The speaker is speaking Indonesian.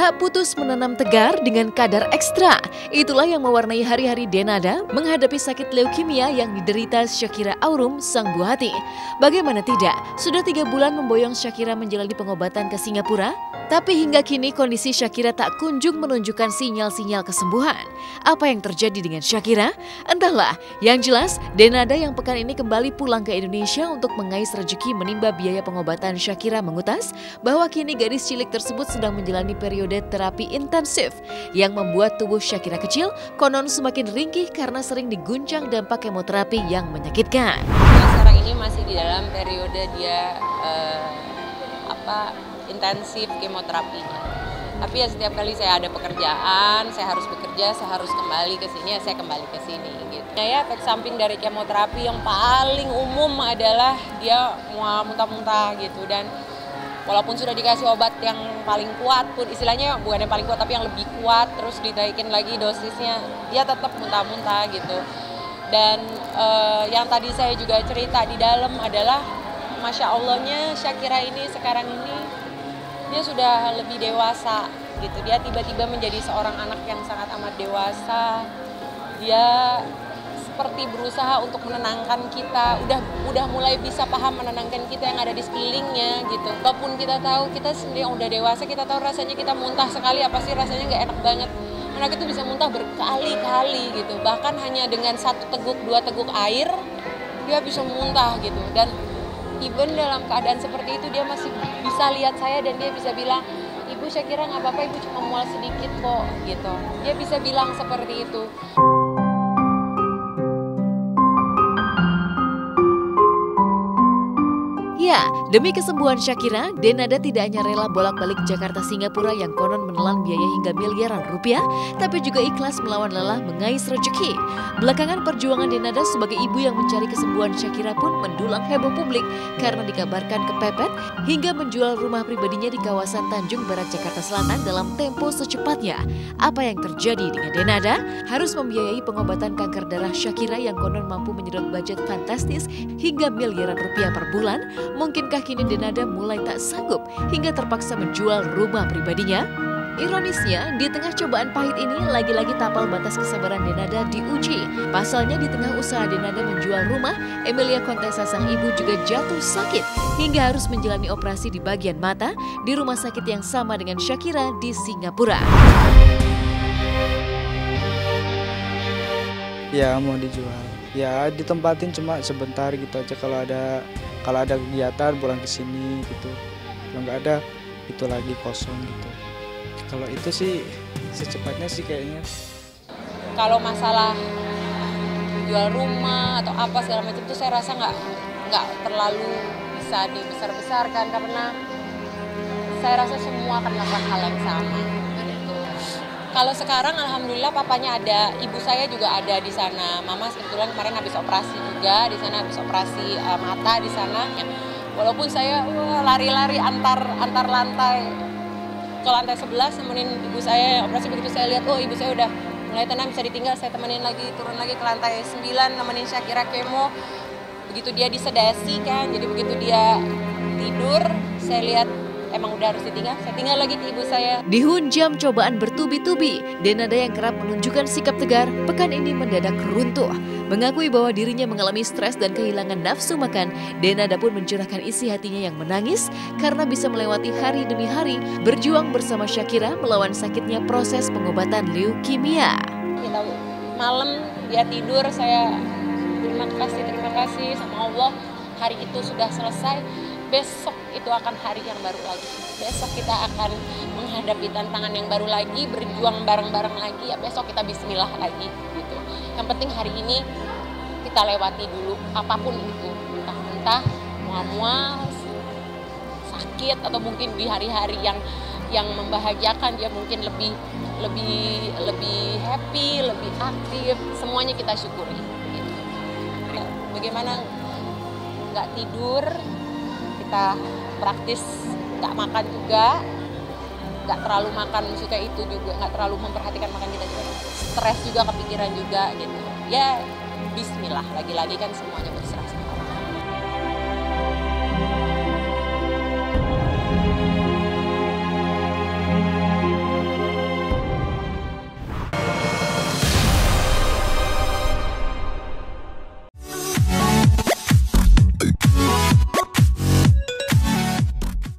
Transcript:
Tak putus menanam tegar dengan kadar ekstra. Itulah yang mewarnai hari-hari Denada menghadapi sakit leukemia yang diderita Shakira Aurum, sang buah hati. Bagaimana tidak, sudah 3 bulan memboyong Shakira menjalani pengobatan ke Singapura. Tapi hingga kini kondisi Shakira tak kunjung menunjukkan sinyal-sinyal kesembuhan. Apa yang terjadi dengan Shakira? Entahlah, yang jelas Denada yang pekan ini kembali pulang ke Indonesia untuk mengais rezeki menimba biaya pengobatan Shakira mengutas bahwa kini gadis cilik tersebut sedang menjalani periode terapi intensif yang membuat tubuh Shakira kecil konon semakin ringkih karena sering diguncang dampak kemoterapi yang menyakitkan. Sekarang ini masih di dalam periode dia intensif kemoterapinya. Tapi ya setiap kali saya ada pekerjaan, saya harus bekerja, saya harus kembali ke sini, ya saya kembali ke sini gitu. Ya efek samping dari kemoterapi yang paling umum adalah dia mual muntah-muntah gitu, dan walaupun sudah dikasih obat yang paling kuat pun, istilahnya bukan yang paling kuat tapi yang lebih kuat, terus dinaikin lagi dosisnya, dia tetap muntah-muntah gitu. Dan yang tadi saya juga cerita di dalam adalah Masya Allahnya Shakira ini sekarang ini dia sudah lebih dewasa gitu. Dia tiba-tiba menjadi seorang anak yang sangat amat dewasa. Dia seperti berusaha untuk menenangkan kita, udah mulai bisa paham menenangkan kita yang ada di sekelilingnya gitu. Walaupun kita tahu kita sendiri yang udah dewasa, kita tahu rasanya kita muntah sekali, apa sih rasanya nggak enak banget. Anak itu bisa muntah berkali-kali gitu. Bahkan hanya dengan 1 teguk, 2 teguk air dia bisa muntah gitu. Dan even dalam keadaan seperti itu dia masih bisa lihat saya dan dia bisa bilang, "Ibu Shakira nggak apa-apa, ibu cuma mual sedikit kok," gitu. Dia bisa bilang seperti itu. Ya, demi kesembuhan Shakira, Denada tidak hanya rela bolak-balik Jakarta Singapura yang konon menelan biaya hingga miliaran rupiah, tapi juga ikhlas melawan lelah mengais rezeki. Belakangan perjuangan Denada sebagai ibu yang mencari kesembuhan Shakira pun mendulang heboh publik karena dikabarkan kepepet hingga menjual rumah pribadinya di kawasan Tanjung Barat, Jakarta Selatan dalam tempo secepatnya. Apa yang terjadi dengan Denada? Harus membiayai pengobatan kanker darah Shakira yang konon mampu menyedot budget fantastis hingga miliaran rupiah per bulan. Mungkinkah kini Denada mulai tak sanggup hingga terpaksa menjual rumah pribadinya? Ironisnya, di tengah cobaan pahit ini, lagi-lagi tapal batas kesabaran Denada diuji. Pasalnya di tengah usaha Denada menjual rumah, Emilia Contessa sang ibu juga jatuh sakit hingga harus menjalani operasi di bagian mata di rumah sakit yang sama dengan Shakira di Singapura. Ya mau dijual, ya ditempatin cuma sebentar gitu aja, kalau ada kegiatan pulang ke sini gitu. Kalau nggak ada itu lagi kosong gitu. Kalau itu sih secepatnya sih kayaknya. Kalau masalah jual rumah atau apa segala macam itu saya rasa nggak terlalu bisa dibesar-besarkan, karena saya rasa semua akan melakukan hal yang sama. Kalau sekarang alhamdulillah papanya ada, ibu saya juga ada di sana. Mama kebetulan kemarin habis operasi juga di sana, habis operasi mata di sana. Walaupun saya lari-lari antar lantai ke lantai 11 nemenin ibu saya operasi, begitu saya lihat oh ibu saya udah mulai tenang bisa ditinggal, saya temenin lagi turun lagi ke lantai 9 nemenin Shakira kemo. Begitu dia disedasi kan, jadi begitu dia tidur saya lihat emang udah harus ditinggal, saya tinggal lagi ke ibu saya. Dihunjam cobaan bertubi-tubi, Denada yang kerap menunjukkan sikap tegar, pekan ini mendadak runtuh. Mengakui bahwa dirinya mengalami stres dan kehilangan nafsu makan, Denada pun mencurahkan isi hatinya yang menangis karena bisa melewati hari demi hari berjuang bersama Shakira melawan sakitnya proses pengobatan leukemia. Kita malam dia tidur, saya terima kasih sama Allah, hari itu sudah selesai. Besok itu akan hari yang baru lagi. Besok kita akan menghadapi tantangan yang baru lagi, berjuang bareng-bareng lagi. Ya besok kita bismillah lagi gitu. Yang penting hari ini kita lewati dulu apapun itu. Entah mual-mual, sakit, atau mungkin di hari-hari yang membahagiakan dia mungkin lebih happy, lebih aktif. Semuanya kita syukuri gitu. Bagaimana nggak tidur, kita praktis nggak makan juga, nggak terlalu makan, maksudnya itu juga nggak terlalu memperhatikan makan kita juga, stres juga, kepikiran juga gitu. Ya bismillah, lagi-lagi kan semuanya berserah.